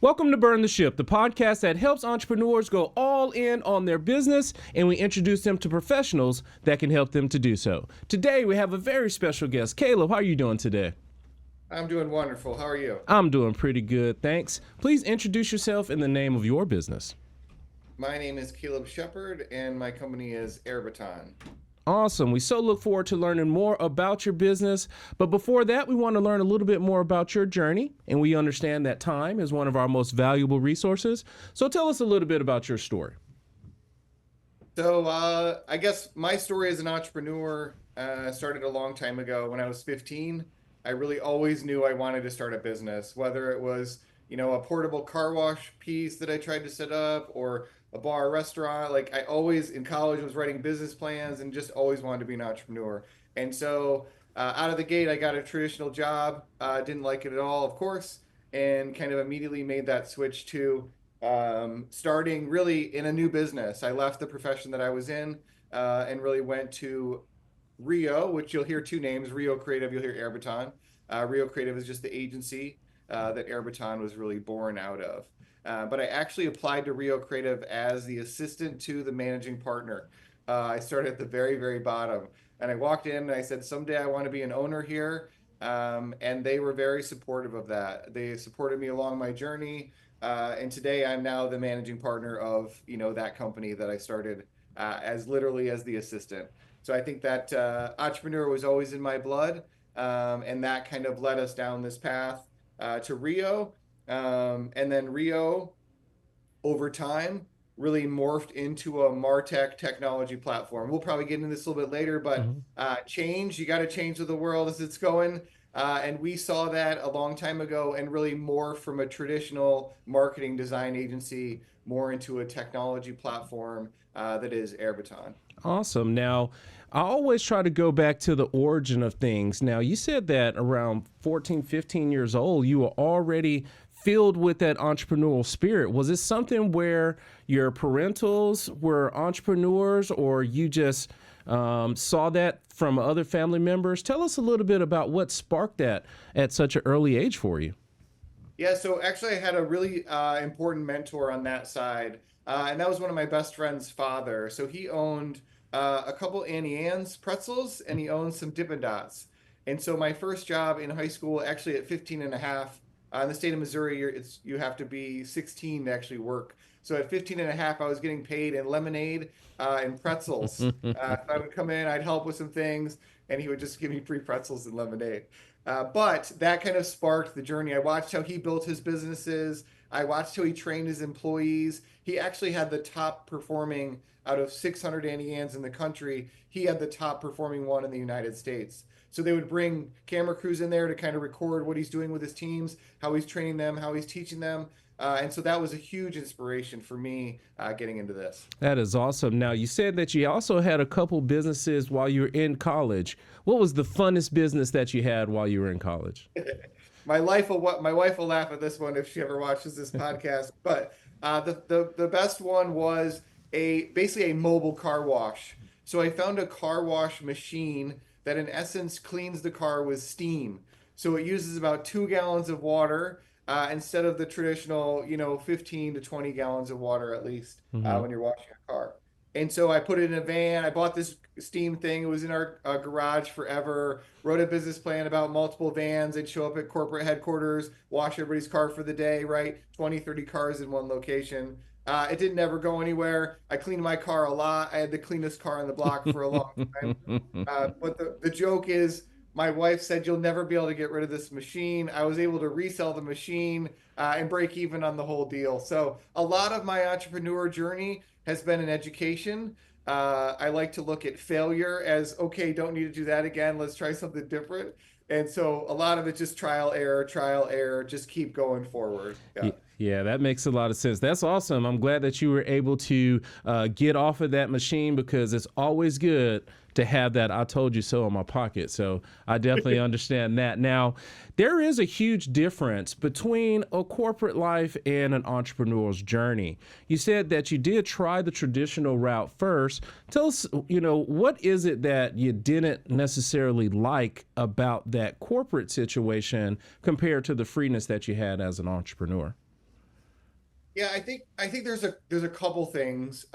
Welcome to Burn the Ship, the podcast that helps entrepreneurs go all in on their business, and we introduce them to professionals that can help them to do so. Today, we have a very special guest. Caleb, how are you doing today? I'm doing wonderful. How are you? I'm doing pretty good, thanks. Please introduce yourself in the name of your business. My name is Caleb Sheppard, and my company is AirBaton. Awesome. We so look forward to learning more about your business. But before that, we want to learn a little bit more about your journey. And we understand that time is one of our most valuable resources. So tell us a little bit about your story. So I guess my story as an entrepreneur started a long time ago. When I was 15, I really always knew I wanted to start a business, whether it was, a portable car wash piece that I tried to set up or a bar, restaurant. Like I always in college was writing business plans and just always wanted to be an entrepreneur. And so out of the gate, I got a traditional job. Didn't like it at all, of course, and kind of immediately made that switch to starting really in a new business. I left the profession that I was in and really went to Rio, which you'll hear two names, Rio Creative, you'll hear AirBaton. Rio Creative is just the agency that AirBaton was really born out of. But I actually applied to Rio Creative as the assistant to the managing partner. I started at the very, very bottom. And I walked in and I said, someday I want to be an owner here. And they were very supportive of that. They supported me along my journey. And today I'm now the managing partner of, that company that I started as literally as the assistant. So I think that entrepreneur was always in my blood. And that kind of led us down this path to Rio. And then Rio, over time, really morphed into a MarTech technology platform. We'll probably get into this a little bit later, but change, you got to change with the world as it's going. And we saw that a long time ago and really morph from a traditional marketing design agency more into a technology platform that is AirBaton. Awesome. Now, I always try to go back to the origin of things. Now, you said that around 14, 15 years old, you were already filled with that entrepreneurial spirit. Was it something where your parentals were entrepreneurs or you just saw that from other family members? Tell us a little bit about what sparked that at such an early age for you. Yeah, so actually I had a really important mentor on that side. And that was one of my best friend's father. So he owned a couple Annie Ann's pretzels and he owned some Dippin' Dots. And so my first job in high school, actually at 15 and a half, in the state of Missouri, you have to be 16 to actually work. So at 15 and a half, I was getting paid in lemonade and pretzels. So I would come in, I'd help with some things, and he would just give me free pretzels and lemonade. But that kind of sparked the journey. I watched how he built his businesses. I watched how he trained his employees. He actually had the top performing out of 600 Annie Ann's in the country. He had the top performing one in the United States. So they would bring camera crews in there to kind of record what he's doing with his teams, how he's training them, how he's teaching them. And so that was a huge inspiration for me getting into this. That is awesome. Now, you said that you also had a couple businesses while you were in college. What was the funnest business that you had while you were in college? My wife will laugh at this one if she ever watches this podcast. But the best one was basically a mobile car wash. So I found a car wash machine that in essence cleans the car with steam. So it uses about 2 gallons of water instead of the traditional, 15 to 20 gallons of water at least when you're washing a car. And so I put it in a van. I bought this steam thing. It was in our garage forever. Wrote a business plan about multiple vans. They'd show up at corporate headquarters, wash everybody's car for the day, right? 20, 30 cars in one location. It didn't ever go anywhere. I cleaned my car a lot. I had the cleanest car on the block for a long time. But the joke is, my wife said, you'll never be able to get rid of this machine. I was able to resell the machine and break even on the whole deal. So a lot of my entrepreneur journey has been in education. I like to look at failure as, okay, don't need to do that again. Let's try something different. And so a lot of it just trial, error, just keep going forward. Yeah, that makes a lot of sense. That's awesome. I'm glad that you were able to get off of that machine because it's always good to have that "I told you so" in my pocket. So I definitely understand that. Now, there is a huge difference between a corporate life and an entrepreneur's journey. You said that you did try the traditional route first. Tell us, what is it that you didn't necessarily like about that corporate situation compared to the freeness that you had as an entrepreneur? Yeah, I think there's a couple things.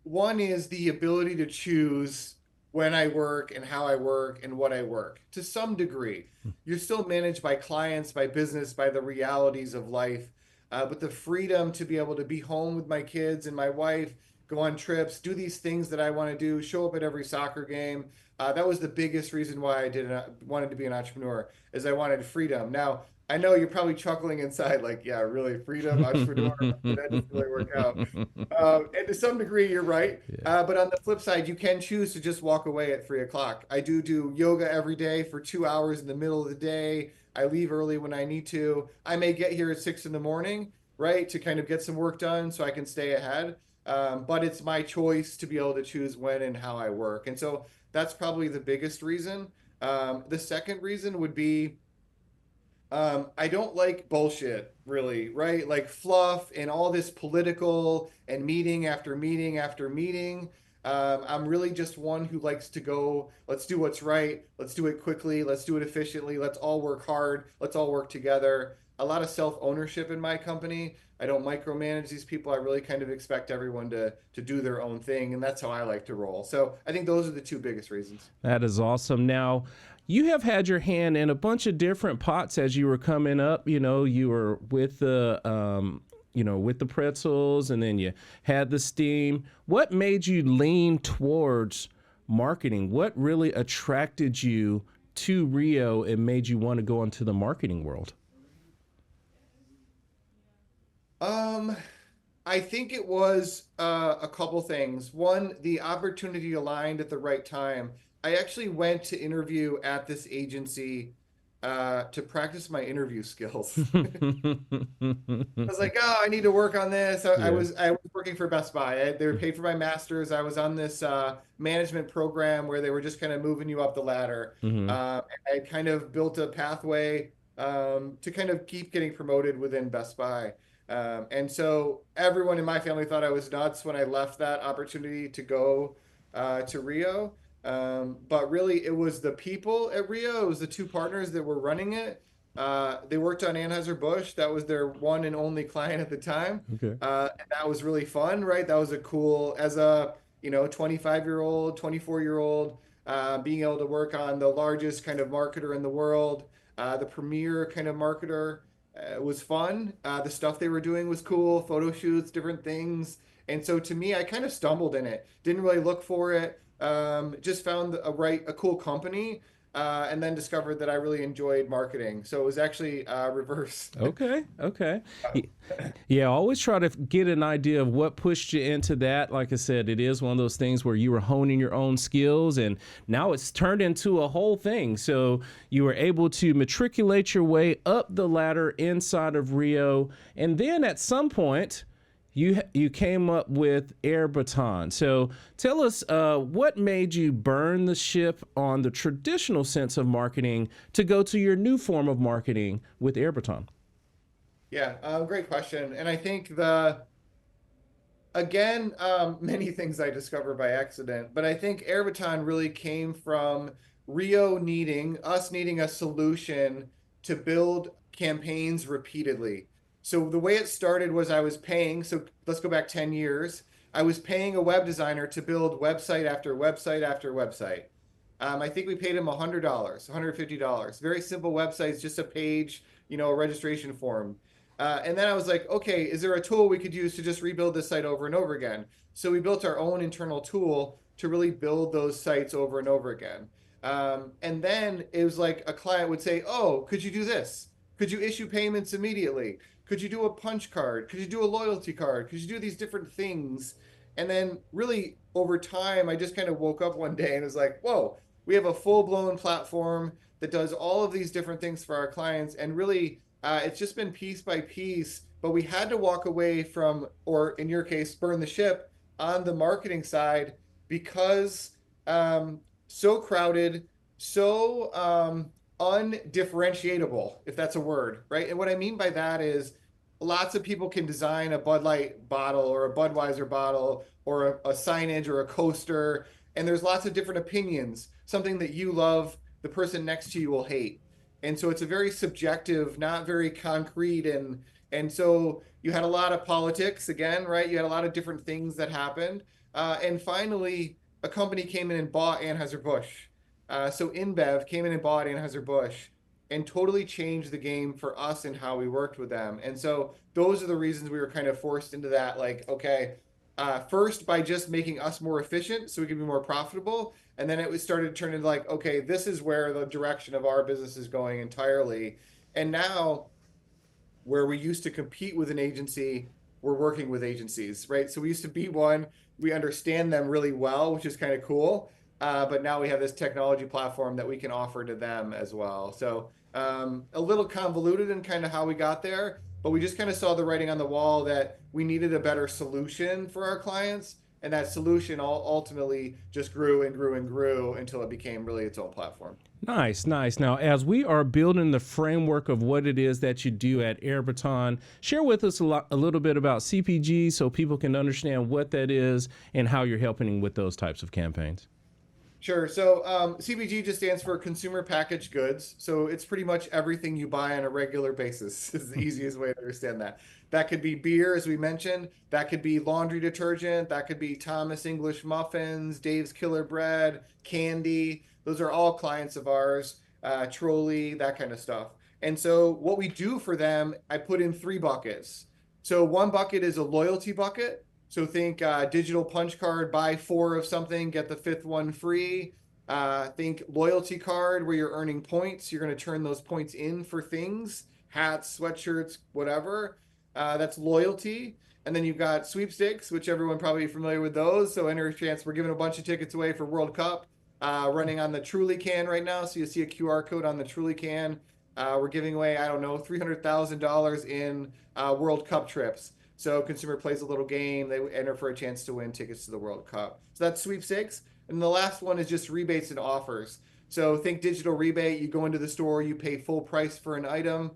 One is the ability to choose when I work and how I work and what I work. To some degree, you're still managed by clients, by business, by the realities of life. But the freedom to be able to be home with my kids and my wife, go on trips, do these things that I want to do, show up at every soccer game. That was the biggest reason why I wanted to be an entrepreneur, is I wanted freedom. Now, I know you're probably chuckling inside, like, yeah, really, freedom, entrepreneur, that doesn't really work out. And to some degree, you're right. Yeah. But on the flip side, you can choose to just walk away at 3 o'clock. I do yoga every day for 2 hours in the middle of the day. I leave early when I need to. I may get here at 6 in the morning, right, to kind of get some work done so I can stay ahead. But it's my choice to be able to choose when and how I work. And so that's probably the biggest reason. The second reason would be I don't like bullshit, really, right? Like fluff and all this political and meeting after meeting after meeting. I'm really just one who likes to go, let's do what's right. Let's do it quickly. Let's do it efficiently. Let's all work hard. Let's all work together. A lot of self-ownership in my company. I don't micromanage these people. I really kind of expect everyone to do their own thing, and that's how I like to roll. So I think those are the two biggest reasons. That is awesome. Now, you have had your hand in a bunch of different pots as you were coming up. You know, you were with with the pretzels, and then you had the steam. What made you lean towards marketing? What really attracted you to Rio and made you want to go into the marketing world? Um, I think it was a couple things. One, the opportunity aligned at the right time. I actually went to interview at this agency to practice my interview skills. I was like, oh, I need to work on this. Yeah. I was working for Best Buy. They were paid for my master's. I was on this management program where they were just kind of moving you up the ladder. Hmm. I kind of built a pathway to kind of keep getting promoted within Best Buy. And so everyone in my family thought I was nuts when I left that opportunity to go to Rio. But really, it was the people at Rio. It was the two partners that were running it. They worked on Anheuser-Busch. That was their one and only client at the time. Okay. And that was really fun, right? That was a cool, as a, 25-year-old, 24-year-old, being able to work on the largest kind of marketer in the world, the premier kind of marketer. It was fun. The stuff they were doing was cool, photo shoots, different things. And so to me, I kind of stumbled in it. Didn't really look for it. Just found a cool company, and then discovered that I really enjoyed marketing. So it was actually reverse. Okay. Okay. Y- Yeah, always try to get an idea of what pushed you into that. Like I said, it is one of those things where you were honing your own skills, and now it's turned into a whole thing. So you were able to matriculate your way up the ladder inside of Rio. And then at some point, you came up with AirBaton. So tell us what made you burn the ship on the traditional sense of marketing to go to your new form of marketing with AirBaton. Yeah, great question. And I think again, many things I discovered by accident, but I think AirBaton really came from Rio needing a solution to build campaigns repeatedly. So the way it started was I was paying, so let's go back 10 years. I was paying a web designer to build website after website after website. I think we paid him $100, $150. Very simple websites, just a page, a registration form. And then I was like, okay, is there a tool we could use to just rebuild this site over and over again? So we built our own internal tool to really build those sites over and over again. And then it was like a client would say, oh, could you do this? Could you issue payments immediately? Could you do a punch card? Could you do a loyalty card? Could you do these different things? And then really over time, I just kind of woke up one day and was like, whoa, we have a full blown platform that does all of these different things for our clients. And really, it's just been piece by piece, but we had to walk away from, or in your case, burn the ship on the marketing side because so crowded, so undifferentiatable, if that's a word, right? And what I mean by that is lots of people can design a Bud Light bottle or a Budweiser bottle or a signage or a coaster, and there's lots of different opinions. Something that you love, the person next to you will hate. And so it's a very subjective, not very concrete And so you had a lot of politics again, right? You had a lot of different things that happened. And finally, a company came in and bought Anheuser-Busch. So InBev came in and bought Anheuser-Busch and totally changed the game for us and how we worked with them. And so those are the reasons we were kind of forced into that. Like, okay, first by just making us more efficient so we could be more profitable. And then it was started turning into like, okay, this is where the direction of our business is going entirely. And now where we used to compete with an agency, we're working with agencies, right? So we used to be one, we understand them really well, which is kind of cool. But now we have this technology platform that we can offer to them as well. So a little convoluted in kind of how we got there, but we just kind of saw the writing on the wall that we needed a better solution for our clients. And that solution ultimately just grew and grew and grew until it became really its own platform. Nice, nice. Now, as we are building the framework of what it is that you do at AirBaton, share with us a little bit about CPG so people can understand what that is and how you're helping with those types of campaigns. Sure. So CPG just stands for consumer packaged goods. So it's pretty much everything you buy on a regular basis is the easiest way to understand that. That could be beer, as we mentioned. That could be laundry detergent. That could be Thomas English muffins, Dave's Killer Bread, candy. Those are all clients of ours, Trolley, that kind of stuff. And so what we do for them, I put in 3 buckets. So one bucket is a loyalty bucket. So think digital punch card, buy 4 of something, get the 5th one free. Think loyalty card where you're earning points. You're going to turn those points in for things, hats, sweatshirts, whatever. That's loyalty. And then you've got sweepstakes, which everyone probably familiar with those. So enter a chance. We're giving a bunch of tickets away for World Cup, running on the Truly can right now. So you see a QR code on the Truly can. We're giving away, I don't know, $300,000 in World Cup trips. So consumer plays a little game, they enter for a chance to win tickets to the World Cup. So that's sweepstakes. And the last one is just rebates and offers. So think digital rebate, you go into the store, you pay full price for an item,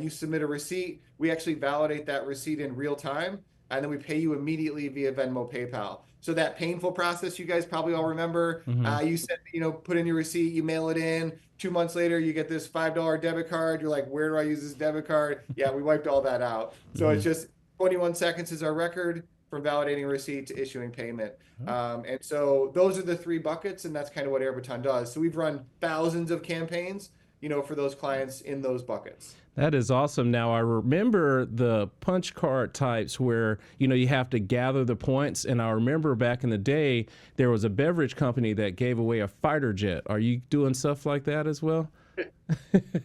you submit a receipt, we actually validate that receipt in real time, and then we pay you immediately via Venmo, PayPal. So that painful process you guys probably all remember, you send, put in your receipt, you mail it in, 2 months later, you get this $5 debit card, you're like, where do I use this debit card? Yeah, we wiped all that out. So it's just 21 seconds is our record from validating a receipt to issuing payment. And so those are the 3 buckets, and that's kind of what AirBaton does. So we've run thousands of campaigns, for those clients in those buckets. That is awesome. Now, I remember the punch card types where, you have to gather the points. And I remember back in the day, there was a beverage company that gave away a fighter jet. Are you doing stuff like that as well?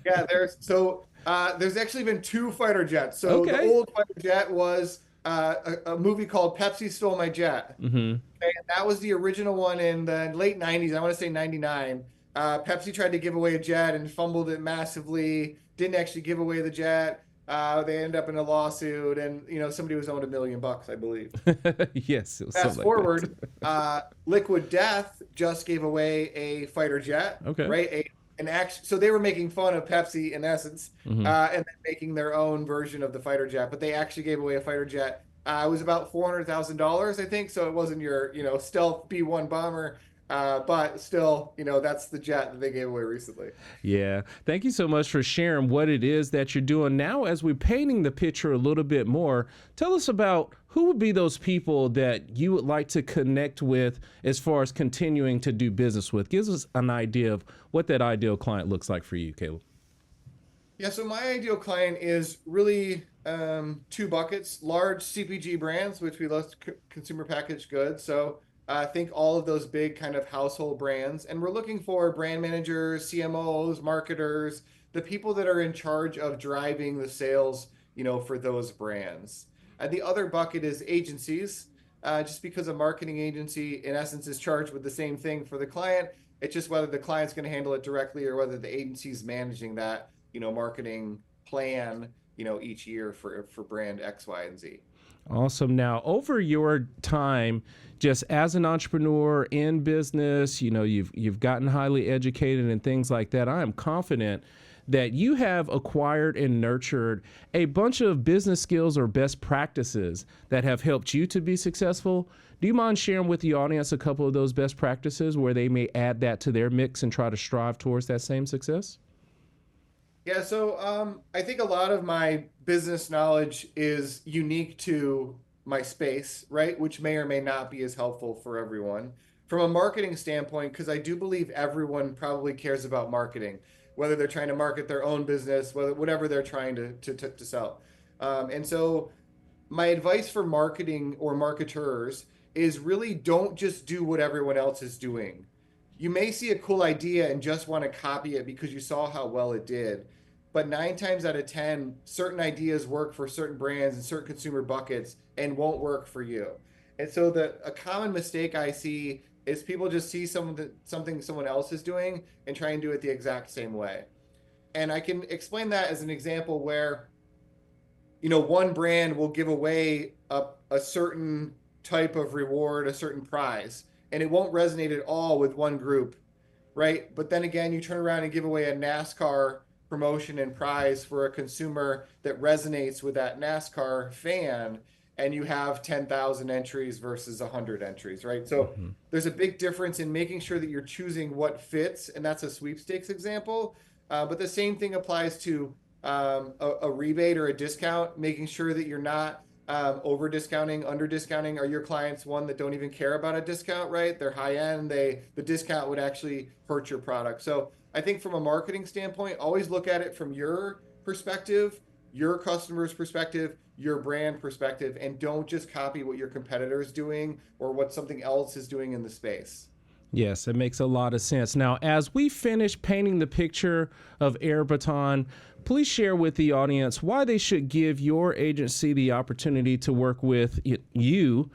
Yeah, there's actually been 2 fighter jets. So the old fighter jet was a movie called Pepsi Stole My Jet. Okay, and that was the original one in the late 90s. I want to say 99. Pepsi tried to give away a jet and fumbled it massively. Didn't actually give away the jet. They ended up in a lawsuit, and somebody was owed $1 million, I believe. Yes. It was Fast forward, Liquid Death just gave away a fighter jet. Okay. Right. So they were making fun of Pepsi in essence, and then making their own version of the fighter jet. But they actually gave away a fighter jet. It was about $400,000, I think. So it wasn't your stealth B-1 bomber. But still, that's the jet that they gave away recently. Yeah. Thank you so much for sharing what it is that you're doing. Now, as we're painting the picture a little bit more, tell us about who would be those people that you would like to connect with as far as continuing to do business with. Gives us an idea of what that ideal client looks like for you, Caleb. Yeah, so my ideal client is really 2 buckets: large CPG brands, which we love, consumer packaged goods. So I think all of those big kind of household brands, and we're looking for brand managers, CMOs, marketers, the people that are in charge of driving the sales, for those brands. And the other bucket is agencies, just because a marketing agency, in essence, is charged with the same thing for the client. It's just whether the client's going to handle it directly or whether the agency's managing that, marketing plan, each year for brand X, Y, and Z. Awesome. Now, over your time, just as an entrepreneur in business, you've gotten highly educated and things like that. I am confident that you have acquired and nurtured a bunch of business skills or best practices that have helped you to be successful. Do you mind sharing with the audience a couple of those best practices where they may add that to their mix and try to strive towards that same success? Yeah, so I think a lot of my business knowledge is unique to my space, right? Which may or may not be as helpful for everyone. From a marketing standpoint, because I do believe everyone probably cares about marketing, whether they're trying to market their own business, whatever they're trying to sell. And so my advice for marketing or marketers is really don't just do what everyone else is doing. You may see a cool idea and just want to copy it because you saw how well it did. But 9 times out of 10, certain ideas work for certain brands and certain consumer buckets and won't work for you. And so a common mistake I see is people just see something someone else is doing and try and do it the exact same way. And I can explain that as an example where one brand will give away a certain type of reward, a certain prize, and it won't resonate at all with one group, right? But then again, you turn around and give away a NASCAR promotion and prize for a consumer that resonates with that NASCAR fan, and you have 10,000 entries versus 100 entries, right? So Mm-hmm. there's a big difference in making sure that you're choosing what fits, and that's a sweepstakes example. But the same thing applies to a rebate or a discount, making sure that you're not over discounting, under discounting. Are your clients one that don't even care about a discount, right? They're high end. The discount would actually hurt your product. So I think from a marketing standpoint, always look at it from your perspective, your customer's perspective, your brand perspective, and don't just copy what your competitor is doing or what something else is doing in the space. Yes, it makes a lot of sense. Now, as we finish painting the picture of AirBaton, please share with the audience why they should give your agency the opportunity to work with you.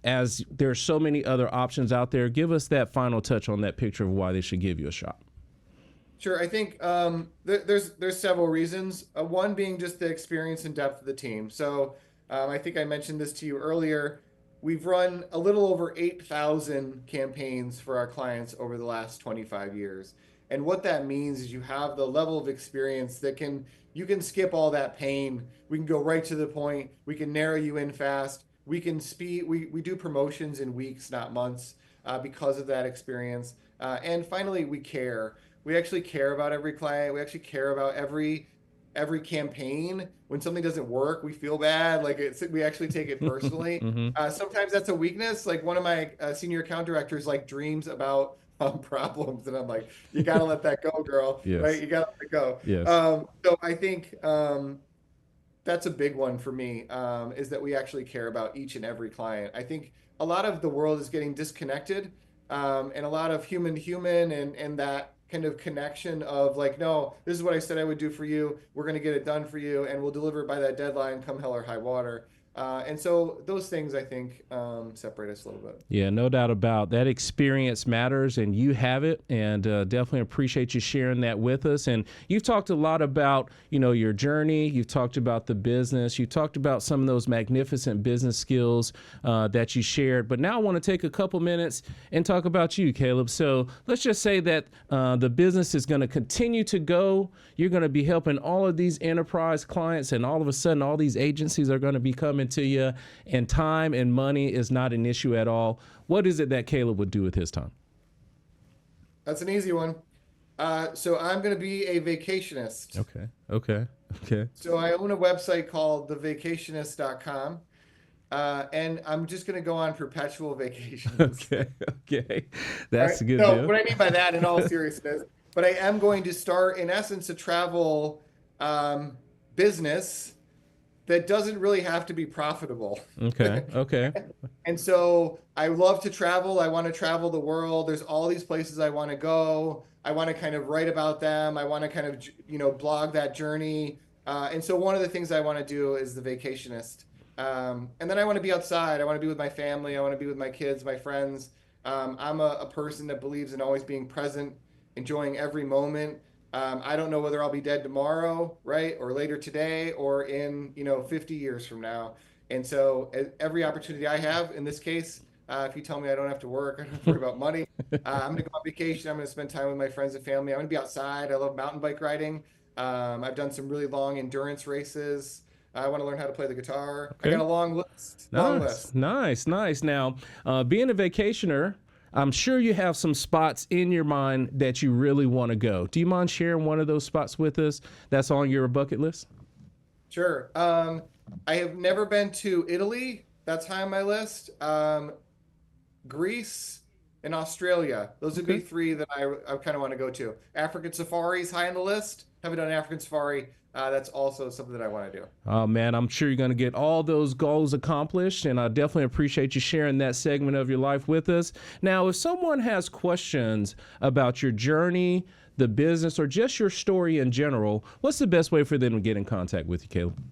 As there's so many other options out there, give us that final touch on that picture of why they should give you a shot. Sure. I think there's several reasons. One being just the experience and depth of the team. So I think I mentioned this to you earlier. We've run a little over 8,000 campaigns for our clients over the last 25 years. And what that means is you have the level of experience that you can skip all that pain. We can go right to the point. We can narrow you in fast. We can speed. We do promotions in weeks, not months, because of that experience. And finally, we care. We actually care about every client. We actually care about every campaign. When something doesn't work, we feel bad. We actually take it personally. Mm-hmm. Sometimes that's a weakness. Like one of my senior account directors dreams about problems, and I'm like, you gotta let that go, girl. Yes. Right? You gotta let it go. Yes. So I think that's a big one for me, is that we actually care about each and every client. I think a lot of the world is getting disconnected, and a lot of human to human and that kind of connection of like, no, this is what I said I would do for you. We're going to get it done for you, and we'll deliver it by that deadline, come hell or high water. And so those things, I think, separate us a little bit. Yeah, no doubt about that. Experience matters, and you have it, and definitely appreciate you sharing that with us. And you've talked a lot about, your journey. You've talked about the business. You talked about some of those magnificent business skills that you shared. But now I want to take a couple minutes and talk about you, Caleb. So let's just say that the business is going to continue to go. You're going to be helping all of these enterprise clients, and all of a sudden, all these agencies are going to be coming to you, and time and money is not an issue at all. What is it that Caleb would do with his time? That's an easy one. So I'm going to be a vacationist. Okay. So I own a website called thevacationist.com. And I'm just going to go on perpetual vacations. Okay. That's a good No, deal. what I mean by that, in all seriousness, but I am going to start, in essence, a travel business that doesn't really have to be profitable. Okay. And so I love to travel. I want to travel the world. There's all these places I want to go. I want to kind of write about them. I want to kind of, blog that journey. And so one of the things I want to do is the vacationist. And then I want to be outside. I want to be with my family. I want to be with my kids, my friends. I'm a person that believes in always being present, enjoying every moment. I don't know whether I'll be dead tomorrow, right? Or later today, or in, 50 years from now. And so every opportunity I have, in this case, if you tell me I don't have to work, I don't have to worry about money. I'm going to go on vacation. I'm going to spend time with my friends and family. I'm going to be outside. I love mountain bike riding. I've done some really long endurance races. I want to learn how to play the guitar. Okay. I got a long list. Nice. Now, being a vacationer, I'm sure you have some spots in your mind that you really want to go. Do you mind sharing one of those spots with us that's on your bucket list? Sure. I have never been to Italy. That's high on my list. Greece and Australia. Those would be three that I kind of want to go to. African safaris high on the list. Haven't done an African safari. That's also something that I want to do. Oh, man, I'm sure you're going to get all those goals accomplished, and I definitely appreciate you sharing that segment of your life with us. Now, if someone has questions about your journey, the business, or just your story in general, what's the best way for them to get in contact with you, Caleb?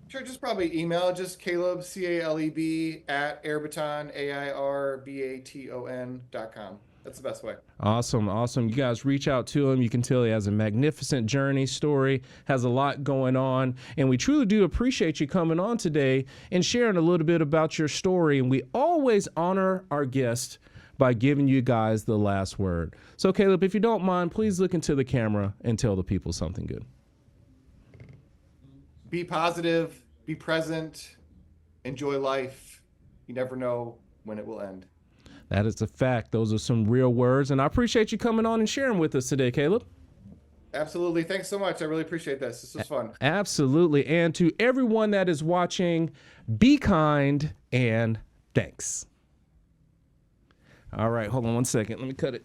Sure, just probably email, just Caleb, CALEB, at AirBaton, AIRBATON.com. That's the best way. Awesome. Awesome. You guys reach out to him. You can tell he has a magnificent journey story, has a lot going on. And we truly do appreciate you coming on today and sharing a little bit about your story. And we always honor our guests by giving you guys the last word. So, Caleb, if you don't mind, please look into the camera and tell the people something good. Be positive, be present, enjoy life. You never know when it will end. That is a fact. Those are some real words. And I appreciate you coming on and sharing with us today, Caleb. Absolutely. Thanks so much. I really appreciate this. This was fun. Absolutely. And to everyone that is watching, be kind and thanks. All right. Hold on one second. Let me cut it.